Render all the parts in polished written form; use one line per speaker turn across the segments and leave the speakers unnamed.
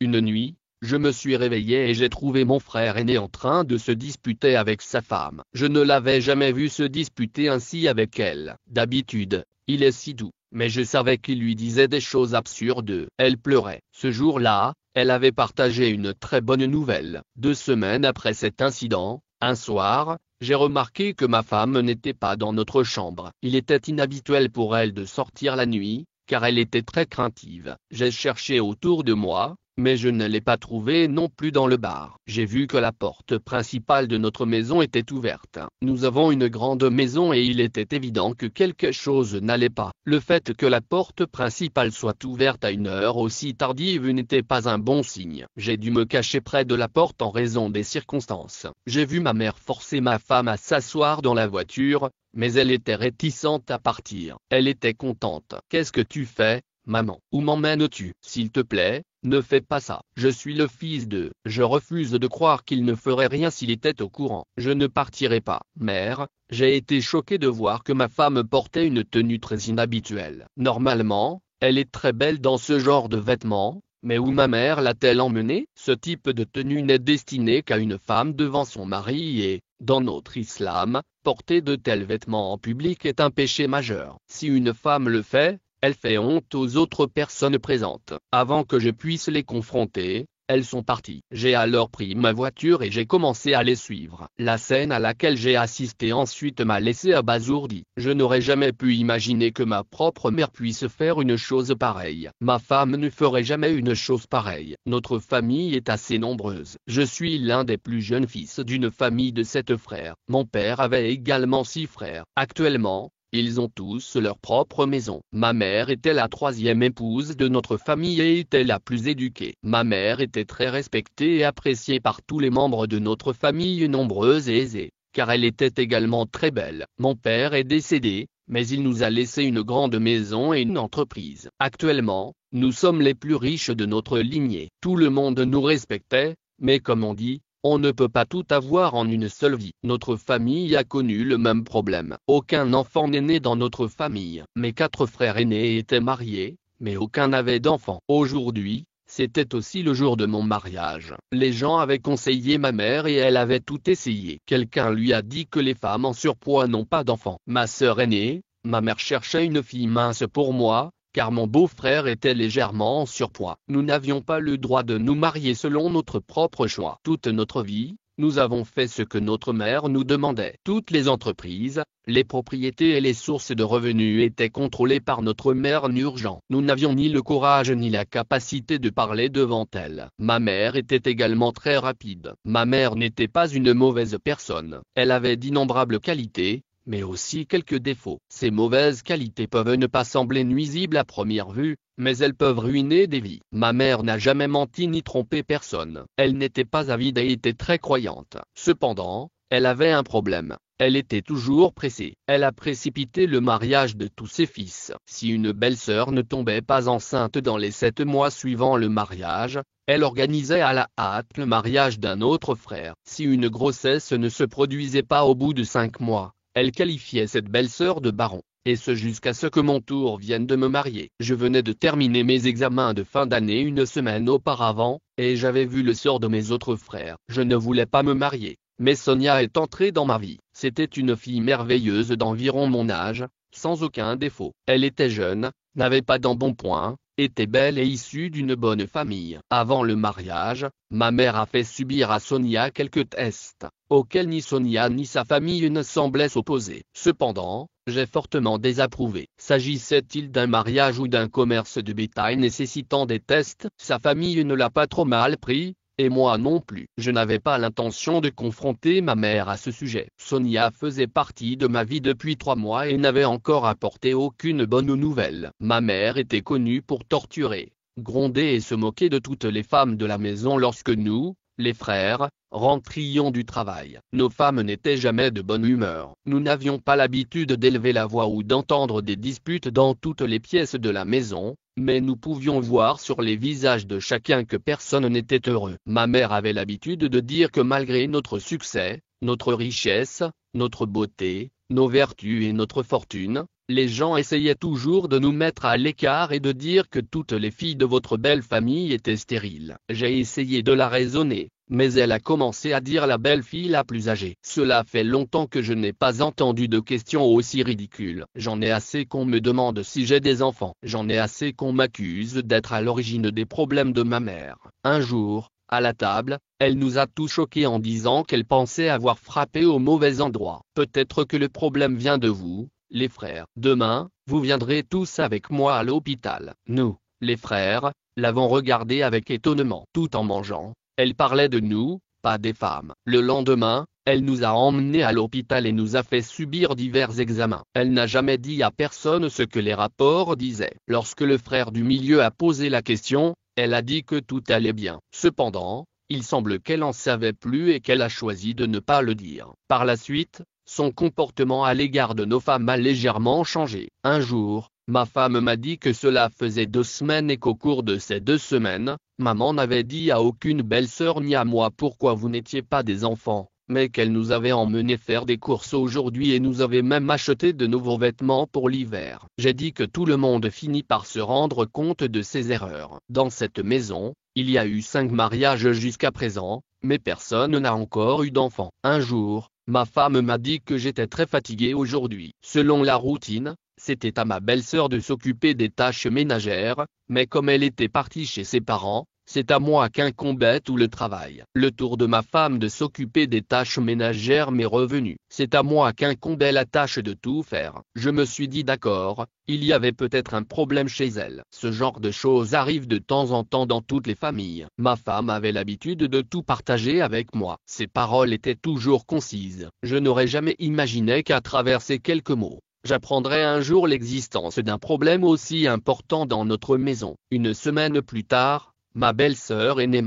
Une nuit, je me suis réveillé et j'ai trouvé mon frère aîné en train de se disputer avec sa femme. Je ne l'avais jamais vu se disputer ainsi avec elle. D'habitude, il est si doux, mais je savais qu'il lui disait des choses absurdes. Elle pleurait. Ce jour-là, elle avait partagé une très bonne nouvelle. 2 semaines après cet incident, un soir, j'ai remarqué que ma femme n'était pas dans notre chambre. Il était inhabituel pour elle de sortir la nuit, car elle était très craintive. J'ai cherché autour de moi, mais je ne l'ai pas trouvée non plus dans le bar. J'ai vu que la porte principale de notre maison était ouverte. Nous avons une grande maison et il était évident que quelque chose n'allait pas. Le fait que la porte principale soit ouverte à une heure aussi tardive n'était pas un bon signe. J'ai dû me cacher près de la porte en raison des circonstances. J'ai vu ma mère forcer ma femme à s'asseoir dans la voiture, mais elle était réticente à partir. Elle était contente. « Qu'est-ce que tu fais, maman? Où m'emmènes-tu? S'il te plaît, ne fais pas ça. Je suis le fils de... » Je refuse de croire qu'il ne ferait rien s'il était au courant. Je ne partirai pas. Mère, j'ai été choqué de voir que ma femme portait une tenue très inhabituelle. Normalement, elle est très belle dans ce genre de vêtements, mais où ma mère l'a-t-elle emmenée? Ce type de tenue n'est destiné qu'à une femme devant son mari et, dans notre islam, porter de tels vêtements en public est un péché majeur. Si une femme le fait, elle fait honte aux autres personnes présentes. Avant que je puisse les confronter, elles sont parties. J'ai alors pris ma voiture et j'ai commencé à les suivre. La scène à laquelle j'ai assisté ensuite m'a laissé abasourdi. Je n'aurais jamais pu imaginer que ma propre mère puisse faire une chose pareille. Ma femme ne ferait jamais une chose pareille. Notre famille est assez nombreuse. Je suis l'un des plus jeunes fils d'une famille de 7 frères. Mon père avait également 6 frères. Actuellement, ils ont tous leur propre maison. Ma mère était la 3e épouse de notre famille et était la plus éduquée. Ma mère était très respectée et appréciée par tous les membres de notre famille nombreuse et aisée, car elle était également très belle. Mon père est décédé, mais il nous a laissé une grande maison et une entreprise. Actuellement, nous sommes les plus riches de notre lignée. Tout le monde nous respectait, mais comme on dit, on ne peut pas tout avoir en une seule vie. Notre famille a connu le même problème. Aucun enfant n'est né dans notre famille. Mes 4 frères aînés étaient mariés, mais aucun n'avait d'enfant. Aujourd'hui, c'était aussi le jour de mon mariage. Les gens avaient conseillé ma mère et elle avait tout essayé. Quelqu'un lui a dit que les femmes en surpoids n'ont pas d'enfants. Ma sœur aînée, ma mère cherchait une fille mince pour moi, car mon beau-frère était légèrement en surpoids. Nous n'avions pas le droit de nous marier selon notre propre choix. Toute notre vie, nous avons fait ce que notre mère nous demandait. Toutes les entreprises, les propriétés et les sources de revenus étaient contrôlées par notre mère Nurjan. Nous n'avions ni le courage ni la capacité de parler devant elle. Ma mère était également très rapide. Ma mère n'était pas une mauvaise personne. Elle avait d'innombrables qualités, mais aussi quelques défauts. Ces mauvaises qualités peuvent ne pas sembler nuisibles à première vue, mais elles peuvent ruiner des vies. Ma mère n'a jamais menti ni trompé personne. Elle n'était pas avide et était très croyante. Cependant, elle avait un problème. Elle était toujours pressée. Elle a précipité le mariage de tous ses fils. Si une belle-sœur ne tombait pas enceinte dans les 7 mois suivant le mariage, elle organisait à la hâte le mariage d'un autre frère. Si une grossesse ne se produisait pas au bout de 5 mois, elle qualifiait cette belle-sœur de baron, et ce jusqu'à ce que mon tour vienne de me marier. Je venais de terminer mes examens de fin d'année une semaine auparavant, et j'avais vu le sort de mes autres frères. Je ne voulais pas me marier, mais Sonia est entrée dans ma vie. C'était une fille merveilleuse d'environ mon âge, sans aucun défaut. Elle était jeune, n'avait pas d'embonpoint, était belle et issue d'une bonne famille. Avant le mariage, ma mère a fait subir à Sonia quelques tests, auxquels ni Sonia ni sa famille ne semblaient s'opposer. Cependant, j'ai fortement désapprouvé. S'agissait-il d'un mariage ou d'un commerce de bétail nécessitant des tests? Sa famille ne l'a pas trop mal pris, et moi non plus. Je n'avais pas l'intention de confronter ma mère à ce sujet. Sonia faisait partie de ma vie depuis 3 mois et n'avait encore apporté aucune bonne nouvelle. Ma mère était connue pour torturer, gronder et se moquer de toutes les femmes de la maison lorsque nous, les frères, rentrions du travail. Nos femmes n'étaient jamais de bonne humeur. Nous n'avions pas l'habitude d'élever la voix ou d'entendre des disputes dans toutes les pièces de la maison, mais nous pouvions voir sur les visages de chacun que personne n'était heureux. Ma mère avait l'habitude de dire que malgré notre succès, notre richesse, notre beauté, nos vertus et notre fortune, Les gens essayaient toujours de nous mettre à l'écart et de dire que toutes les filles de votre belle famille étaient stériles. J'ai essayé de la raisonner, mais elle a commencé à dire la belle-fille la plus âgée. Cela fait longtemps que je n'ai pas entendu de questions aussi ridicules. J'en ai assez qu'on me demande si j'ai des enfants. J'en ai assez qu'on m'accuse d'être à l'origine des problèmes de ma mère. Un jour, à la table, elle nous a tous choqués en disant qu'elle pensait avoir frappé au mauvais endroit. Peut-être que le problème vient de vous, les frères. Demain, vous viendrez tous avec moi à l'hôpital. Nous, les frères, l'avons regardée avec étonnement. Tout en mangeant, elle parlait de nous, pas des femmes. Le lendemain, elle nous a emmenés à l'hôpital et nous a fait subir divers examens. Elle n'a jamais dit à personne ce que les rapports disaient. Lorsque le frère du milieu a posé la question, elle a dit que tout allait bien. Cependant, il semble qu'elle en savait plus et qu'elle a choisi de ne pas le dire. Par la suite, son comportement à l'égard de nos femmes a légèrement changé. Un jour, ma femme m'a dit que cela faisait 2 semaines et qu'au cours de ces 2 semaines, maman n'avait dit à aucune belle-sœur ni à moi pourquoi vous n'étiez pas des enfants, mais qu'elle nous avait emmenés faire des courses aujourd'hui et nous avait même acheté de nouveaux vêtements pour l'hiver. J'ai dit que tout le monde finit par se rendre compte de ses erreurs. Dans cette maison, il y a eu 5 mariages jusqu'à présent, mais personne n'a encore eu d'enfant. Un jour, ma femme m'a dit que j'étais très fatigué aujourd'hui. Selon la routine, c'était à ma belle-sœur de s'occuper des tâches ménagères, mais comme elle était partie chez ses parents, c'est à moi qu'incombait tout le travail. Le tour de ma femme de s'occuper des tâches ménagères m'est revenu. C'est à moi qu'incombait la tâche de tout faire. Je me suis dit d'accord, il y avait peut-être un problème chez elle. Ce genre de choses arrive de temps en temps dans toutes les familles. Ma femme avait l'habitude de tout partager avec moi. Ses paroles étaient toujours concises. Je n'aurais jamais imaginé qu'à travers ces quelques mots, j'apprendrai un jour l'existence d'un problème aussi important dans notre maison. Une semaine plus tard, ma belle-sœur aînée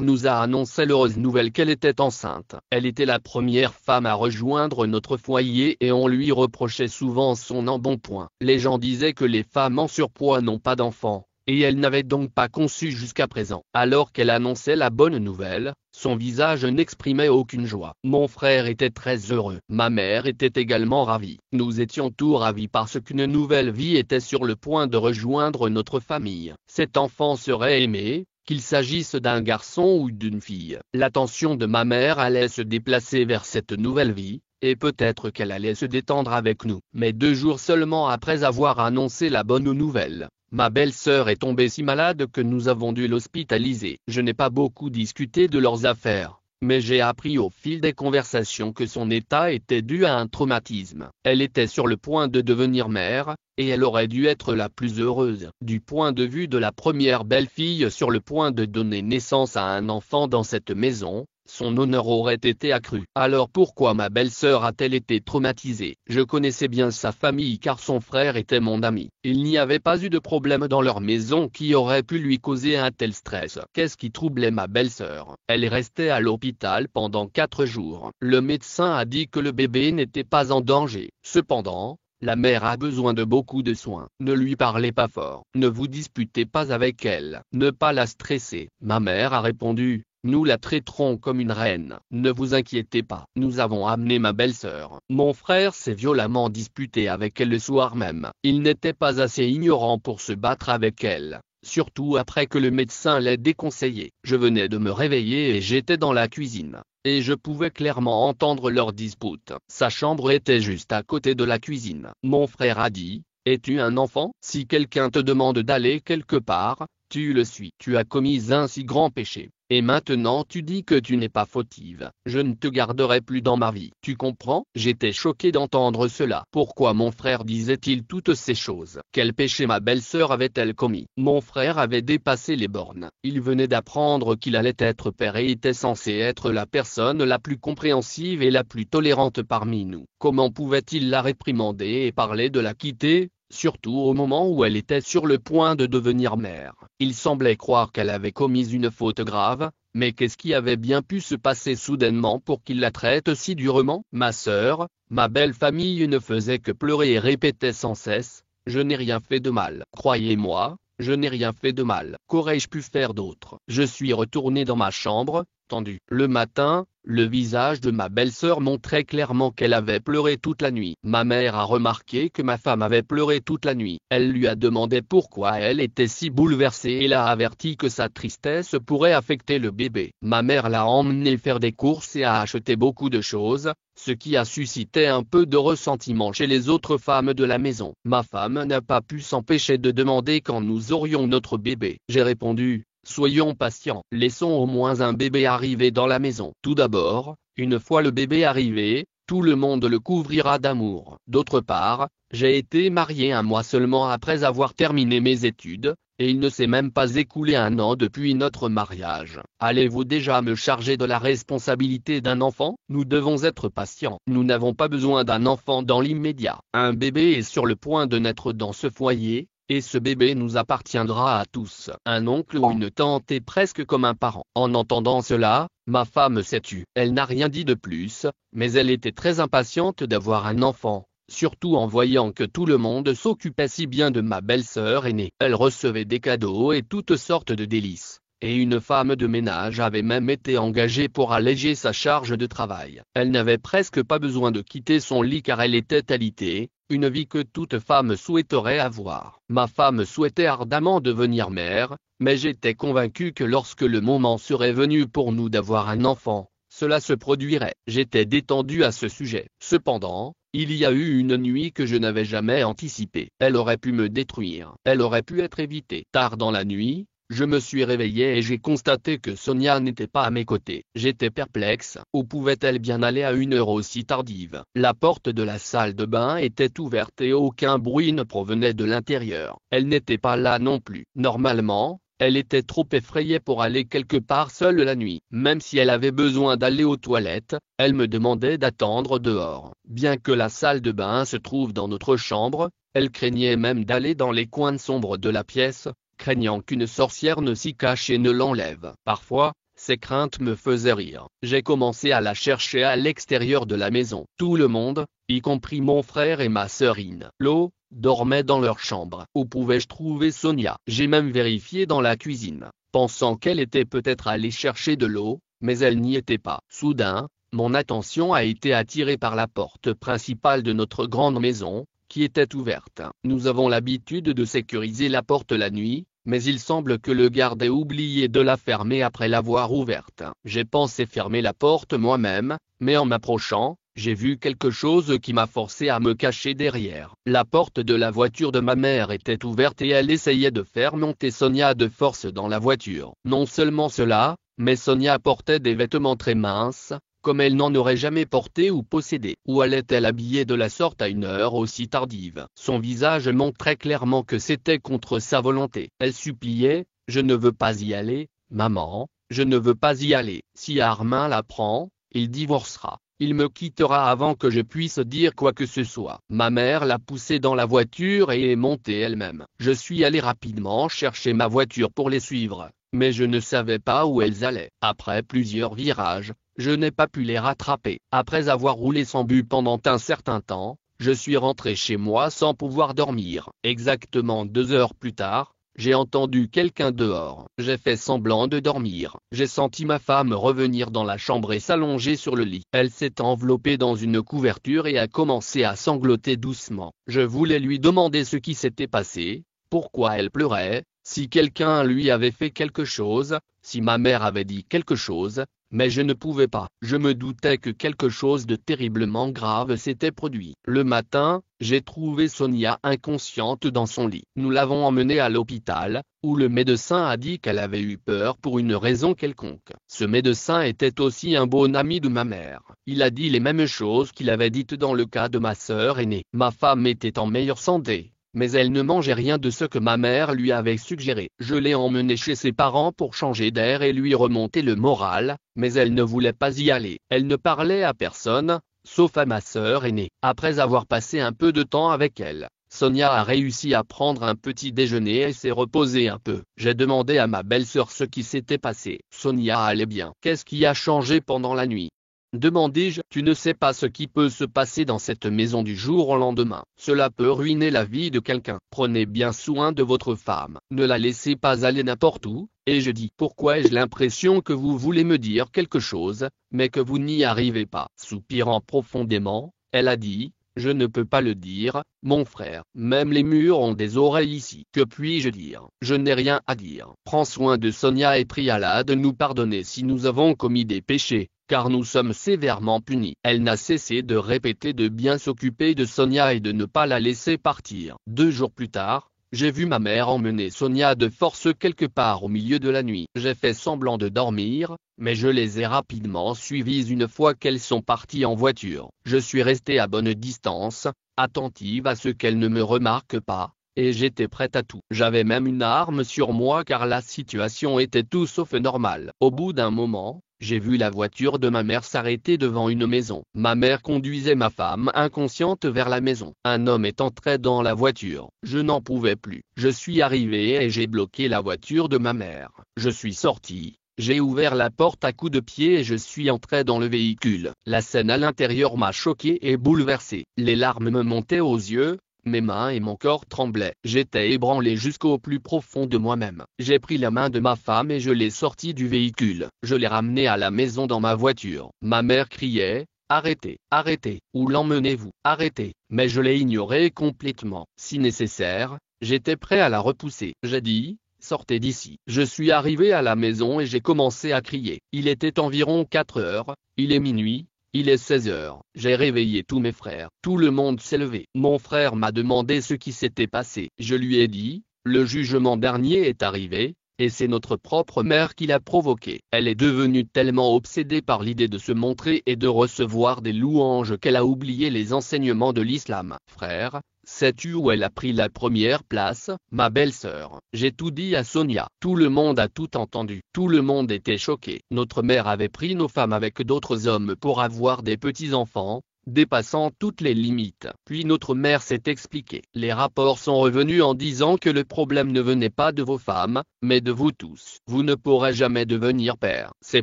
nous a annoncé l'heureuse nouvelle qu'elle était enceinte. Elle était la première femme à rejoindre notre foyer et on lui reprochait souvent son embonpoint. Les gens disaient que les femmes en surpoids n'ont pas d'enfants, et elle n'avait donc pas conçu jusqu'à présent. Alors qu'elle annonçait la bonne nouvelle, son visage n'exprimait aucune joie. Mon frère était très heureux. Ma mère était également ravie. Nous étions tous ravis parce qu'une nouvelle vie était sur le point de rejoindre notre famille. Cet enfant serait aimé, qu'il s'agisse d'un garçon ou d'une fille. L'attention de ma mère allait se déplacer vers cette nouvelle vie, et peut-être qu'elle allait se détendre avec nous. Mais 2 jours seulement après avoir annoncé la bonne nouvelle, ma belle-sœur est tombée si malade que nous avons dû l'hospitaliser. Je n'ai pas beaucoup discuté de leurs affaires, mais j'ai appris au fil des conversations que son état était dû à un traumatisme. Elle était sur le point de devenir mère, et elle aurait dû être la plus heureuse. Du point de vue de la première belle-fille sur le point de donner naissance à un enfant dans cette maison, son honneur aurait été accru. Alors pourquoi ma belle-sœur a-t-elle été traumatisée? Je connaissais bien sa famille car son frère était mon ami. Il n'y avait pas eu de problème dans leur maison qui aurait pu lui causer un tel stress. Qu'est-ce qui troublait ma belle-sœur? Elle restait à l'hôpital pendant 4 jours. Le médecin a dit que le bébé n'était pas en danger. Cependant, la mère a besoin de beaucoup de soins. Ne lui parlez pas fort. Ne vous disputez pas avec elle. Ne pas la stresser. Ma mère a répondu: nous la traiterons comme une reine. Ne vous inquiétez pas. Nous avons amené ma belle-sœur. Mon frère s'est violemment disputé avec elle le soir même. Il n'était pas assez ignorant pour se battre avec elle, surtout après que le médecin l'ait déconseillé. Je venais de me réveiller et j'étais dans la cuisine, et je pouvais clairement entendre leur dispute. Sa chambre était juste à côté de la cuisine. Mon frère a dit: es-tu un enfant? Si quelqu'un te demande d'aller quelque part, tu le suis. Tu as commis un si grand péché. Et maintenant tu dis que tu n'es pas fautive. Je ne te garderai plus dans ma vie. Tu comprends? J'étais choqué d'entendre cela. Pourquoi mon frère disait-il toutes ces choses? Quel péché ma belle-sœur avait-elle commis? Mon frère avait dépassé les bornes. Il venait d'apprendre qu'il allait être père et était censé être la personne la plus compréhensive et la plus tolérante parmi nous. Comment pouvait-il la réprimander et parler de la quitter? Surtout au moment où elle était sur le point de devenir mère. Il semblait croire qu'elle avait commis une faute grave, mais qu'est-ce qui avait bien pu se passer soudainement pour qu'il la traite si durement? Ma sœur, ma belle famille ne faisait que pleurer et répétait sans cesse: je n'ai rien fait de mal. Croyez-moi, je n'ai rien fait de mal. Qu'aurais-je pu faire d'autre? Je suis retourné dans ma chambre, tendu. Le matin, le visage de ma belle-sœur montrait clairement qu'elle avait pleuré toute la nuit. Ma mère a remarqué que ma femme avait pleuré toute la nuit. Elle lui a demandé pourquoi elle était si bouleversée et l'a averti que sa tristesse pourrait affecter le bébé. Ma mère l'a emmené faire des courses et a acheté beaucoup de choses, ce qui a suscité un peu de ressentiment chez les autres femmes de la maison. Ma femme n'a pas pu s'empêcher de demander quand nous aurions notre bébé. J'ai répondu: soyons patients, laissons au moins un bébé arriver dans la maison. Tout d'abord, une fois le bébé arrivé, tout le monde le couvrira d'amour. D'autre part, j'ai été marié un mois seulement après avoir terminé mes études, et il ne s'est même pas écoulé un an depuis notre mariage. Allez-vous déjà me charger de la responsabilité d'un enfant? Nous devons être patients. Nous n'avons pas besoin d'un enfant dans l'immédiat. Un bébé est sur le point de naître dans ce foyer, et ce bébé nous appartiendra à tous. Un oncle ou une tante est presque comme un parent. En entendant cela, ma femme s'est tue. Elle n'a rien dit de plus, mais elle était très impatiente d'avoir un enfant, surtout en voyant que tout le monde s'occupait si bien de ma belle-sœur aînée. Elle recevait des cadeaux et toutes sortes de délices, et une femme de ménage avait même été engagée pour alléger sa charge de travail. Elle n'avait presque pas besoin de quitter son lit car elle était alitée, une vie que toute femme souhaiterait avoir. Ma femme souhaitait ardemment devenir mère, mais j'étais convaincu que lorsque le moment serait venu pour nous d'avoir un enfant, cela se produirait. J'étais détendu à ce sujet. Cependant, il y a eu une nuit que je n'avais jamais anticipée. Elle aurait pu me détruire. Elle aurait pu être évitée. Tard dans la nuit, je me suis réveillé et j'ai constaté que Sonia n'était pas à mes côtés. J'étais perplexe. Où pouvait-elle bien aller à une heure aussi tardive? La porte de la salle de bain était ouverte et aucun bruit ne provenait de l'intérieur. Elle n'était pas là non plus. Normalement, elle était trop effrayée pour aller quelque part seule la nuit. Même si elle avait besoin d'aller aux toilettes, elle me demandait d'attendre dehors. Bien que la salle de bain se trouve dans notre chambre, elle craignait même d'aller dans les coins sombres de la pièce, craignant qu'une sorcière ne s'y cache et ne l'enlève. Parfois, ces craintes me faisaient rire. J'ai commencé à la chercher à l'extérieur de la maison. Tout le monde, y compris mon frère et ma sœur Lo, dormait dans leur chambre. Où pouvais-je trouver Sonia? J'ai même vérifié dans la cuisine, pensant qu'elle était peut-être allée chercher de l'eau, mais elle n'y était pas. Soudain, mon attention a été attirée par la porte principale de notre grande maison, qui était ouverte. Nous avons l'habitude de sécuriser la porte la nuit, mais il semble que le garde ait oublié de la fermer après l'avoir ouverte. J'ai pensé fermer la porte moi-même, mais en m'approchant, j'ai vu quelque chose qui m'a forcé à me cacher derrière. La porte de la voiture de ma mère était ouverte et elle essayait de faire monter Sonia de force dans la voiture. Non seulement cela, mais Sonia portait des vêtements très minces, comme elle n'en aurait jamais porté ou possédé. Où allait-elle habillée de la sorte à une heure aussi tardive? Son visage montrait clairement que c'était contre sa volonté. Elle suppliait: je ne veux pas y aller, maman, je ne veux pas y aller. Si Armin l'apprend, il divorcera. Il me quittera avant que je puisse dire quoi que ce soit. Ma mère l'a poussée dans la voiture et est montée elle-même. Je suis allé rapidement chercher ma voiture pour les suivre, mais je ne savais pas où elles allaient. Après plusieurs virages, je n'ai pas pu les rattraper. Après avoir roulé sans but pendant un certain temps, je suis rentré chez moi sans pouvoir dormir. Exactement 2 heures plus tard, j'ai entendu quelqu'un dehors. J'ai fait semblant de dormir. J'ai senti ma femme revenir dans la chambre et s'allonger sur le lit. Elle s'est enveloppée dans une couverture et a commencé à sangloter doucement. Je voulais lui demander ce qui s'était passé, pourquoi elle pleurait, si quelqu'un lui avait fait quelque chose, si ma mère avait dit quelque chose, mais je ne pouvais pas. Je me doutais que quelque chose de terriblement grave s'était produit. Le matin, j'ai trouvé Sonia inconsciente dans son lit. Nous l'avons emmenée à l'hôpital, où le médecin a dit qu'elle avait eu peur pour une raison quelconque. Ce médecin était aussi un bon ami de ma mère. Il a dit les mêmes choses qu'il avait dites dans le cas de ma sœur aînée. Ma femme était en meilleure santé, mais elle ne mangeait rien de ce que ma mère lui avait suggéré. Je l'ai emmenée chez ses parents pour changer d'air et lui remonter le moral, mais elle ne voulait pas y aller. Elle ne parlait à personne, sauf à ma sœur aînée. Après avoir passé un peu de temps avec elle, Sonia a réussi à prendre un petit déjeuner et s'est reposée un peu. J'ai demandé à ma belle-sœur ce qui s'était passé. Sonia allait bien. Qu'est-ce qui a changé pendant la nuit? demandai-je. Tu ne sais pas ce qui peut se passer dans cette maison du jour au lendemain. Cela peut ruiner la vie de quelqu'un. Prenez bien soin de votre femme. Ne la laissez pas aller n'importe où. Et je dis, pourquoi ai-je l'impression que vous voulez me dire quelque chose, mais que vous n'y arrivez pas. Soupirant profondément, elle a dit, je ne peux pas le dire, mon frère. Même les murs ont des oreilles ici. Que puis-je dire? Je n'ai rien à dire. Prends soin de Sonia et prie Allah de nous pardonner si nous avons commis des péchés, car nous sommes sévèrement punis. Elle n'a cessé de répéter de bien s'occuper de Sonia et de ne pas la laisser partir. 2 jours plus tard, j'ai vu ma mère emmener Sonia de force quelque part au milieu de la nuit. J'ai fait semblant de dormir, mais je les ai rapidement suivies une fois qu'elles sont parties en voiture. Je suis resté à bonne distance, attentive à ce qu'elles ne me remarquent pas, et j'étais prête à tout. J'avais même une arme sur moi car la situation était tout sauf normale. Au bout d'un moment, j'ai vu la voiture de ma mère s'arrêter devant une maison. Ma mère conduisait ma femme inconsciente vers la maison. Un homme est entré dans la voiture. Je n'en pouvais plus. Je suis arrivé et j'ai bloqué la voiture de ma mère. Je suis sorti. J'ai ouvert la porte à coups de pied et je suis entré dans le véhicule. La scène à l'intérieur m'a choqué et bouleversé. Les larmes me montaient aux yeux. Mes mains et mon corps tremblaient. J'étais ébranlé jusqu'au plus profond de moi-même. J'ai pris la main de ma femme et je l'ai sortie du véhicule. Je l'ai ramenée à la maison dans ma voiture. Ma mère criait, « Arrêtez, arrêtez, où l'emmenez-vous? Arrêtez !» Mais je l'ai ignorée complètement. Si nécessaire, j'étais prêt à la repousser. J'ai dit, « Sortez d'ici !» Je suis arrivé à la maison et j'ai commencé à crier. Il était environ 4 heures, il est minuit. Il est 16 heures. J'ai réveillé tous mes frères. Tout le monde s'est levé. Mon frère m'a demandé ce qui s'était passé. Je lui ai dit, le jugement dernier est arrivé, et c'est notre propre mère qui l'a provoqué. Elle est devenue tellement obsédée par l'idée de se montrer et de recevoir des louanges qu'elle a oublié les enseignements de l'islam. Frère, sais-tu où elle a pris la première place? Ma belle-sœur. J'ai tout dit à Sonia. Tout le monde a tout entendu. Tout le monde était choqué. Notre mère avait pris nos femmes avec d'autres hommes pour avoir des petits-enfants, dépassant toutes les limites. Puis notre mère s'est expliquée. Les rapports sont revenus en disant que le problème ne venait pas de vos femmes, mais de vous tous. Vous ne pourrez jamais devenir père. C'est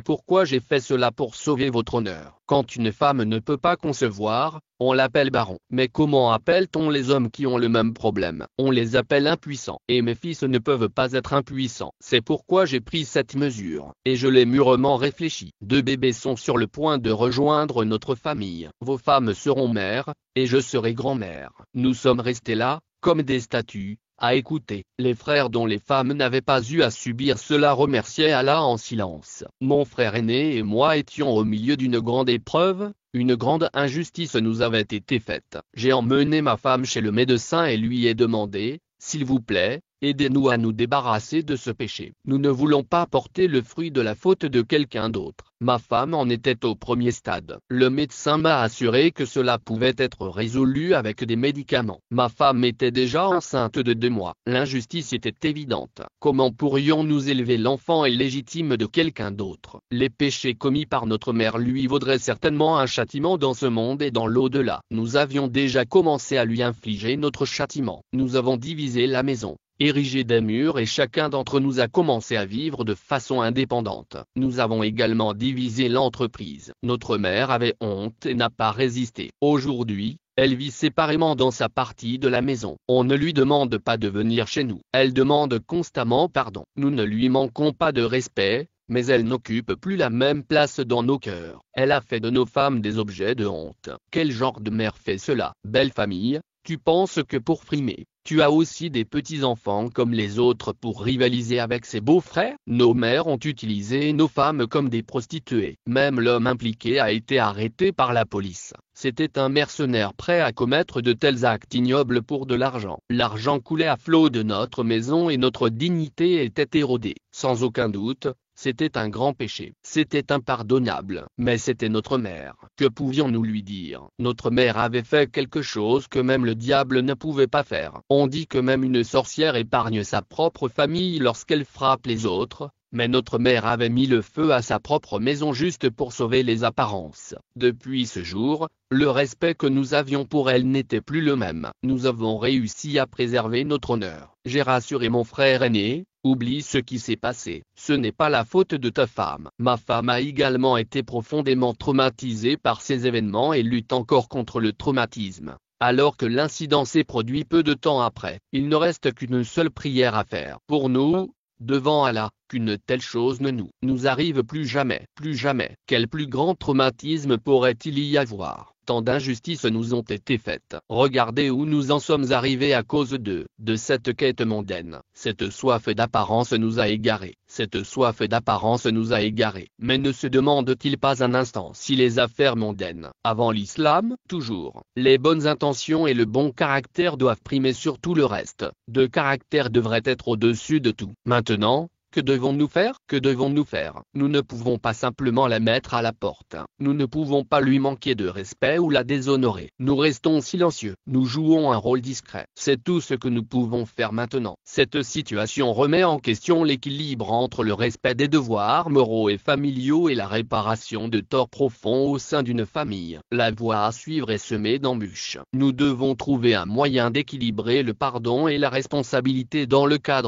pourquoi j'ai fait cela pour sauver votre honneur. Quand une femme ne peut pas concevoir, on l'appelle baron. Mais comment appelle-t-on les hommes qui ont le même problème? On les appelle impuissants. Et mes fils ne peuvent pas être impuissants. C'est pourquoi j'ai pris cette mesure. Et je l'ai mûrement réfléchi. 2 bébés sont sur le point de rejoindre notre famille. Vos femmes seront mères, et je serai grand-mère. Nous sommes restés là, comme des statues, à écouter. Les frères dont les femmes n'avaient pas eu à subir cela remerciaient Allah en silence. Mon frère aîné et moi étions au milieu d'une grande épreuve. Une grande injustice nous avait été faite. J'ai emmené ma femme chez le médecin et lui ai demandé, s'il vous plaît, aidez-nous à nous débarrasser de ce péché. Nous ne voulons pas porter le fruit de la faute de quelqu'un d'autre. Ma femme en était au premier stade. Le médecin m'a assuré que cela pouvait être résolu avec des médicaments. Ma femme était déjà enceinte de 2 mois. L'injustice était évidente. Comment pourrions-nous élever l'enfant illégitime de quelqu'un d'autre? Les péchés commis par notre mère lui vaudraient certainement un châtiment dans ce monde et dans l'au-delà. Nous avions déjà commencé à lui infliger notre châtiment. Nous avons divisé la maison, érigé des murs et chacun d'entre nous a commencé à vivre de façon indépendante. Nous avons également divisé l'entreprise. Notre mère avait honte et n'a pas résisté. Aujourd'hui, elle vit séparément dans sa partie de la maison. On ne lui demande pas de venir chez nous. Elle demande constamment pardon. Nous ne lui manquons pas de respect, mais elle n'occupe plus la même place dans nos cœurs. Elle a fait de nos femmes des objets de honte. Quel genre de mère fait cela? Belle famille, tu penses que pour frimer, tu as aussi des petits-enfants comme les autres pour rivaliser avec ses beaux-frères? Nos mères ont utilisé nos femmes comme des prostituées. Même l'homme impliqué a été arrêté par la police. C'était un mercenaire prêt à commettre de tels actes ignobles pour de l'argent. L'argent coulait à flot de notre maison et notre dignité était érodée. Sans aucun doute, c'était un grand péché. C'était impardonnable. Mais c'était notre mère. Que pouvions-nous lui dire? Notre mère avait fait quelque chose que même le diable ne pouvait pas faire. On dit que même une sorcière épargne sa propre famille lorsqu'elle frappe les autres. Mais notre mère avait mis le feu à sa propre maison juste pour sauver les apparences. Depuis ce jour, le respect que nous avions pour elle n'était plus le même. Nous avons réussi à préserver notre honneur. J'ai rassuré mon frère aîné, oublie ce qui s'est passé. Ce n'est pas la faute de ta femme. Ma femme a également été profondément traumatisée par ces événements et lutte encore contre le traumatisme. Alors que l'incident s'est produit peu de temps après, il ne reste qu'une seule prière à faire. Pour nous, devant Allah, qu'une telle chose ne nous arrive plus jamais, plus jamais. Quel plus grand traumatisme pourrait-il y avoir? Tant d'injustices nous ont été faites. Regardez où nous en sommes arrivés à cause de cette quête mondaine. Cette soif d'apparence nous a égarés. Cette soif d'apparence nous a égarés. Mais ne se demande-t-il pas un instant si les affaires mondaines, avant l'islam, toujours, les bonnes intentions et le bon caractère doivent primer sur tout le reste. Le caractère devrait être au-dessus de tout. Maintenant, que devons-nous faire? Que devons-nous faire? Nous ne pouvons pas simplement la mettre à la porte. Nous ne pouvons pas lui manquer de respect ou la déshonorer. Nous restons silencieux. Nous jouons un rôle discret. C'est tout ce que nous pouvons faire maintenant. Cette situation remet en question l'équilibre entre le respect des devoirs moraux et familiaux et la réparation de torts profonds au sein d'une famille. La voie à suivre est semée d'embûches. Nous devons trouver un moyen d'équilibrer le pardon et la responsabilité dans le cadre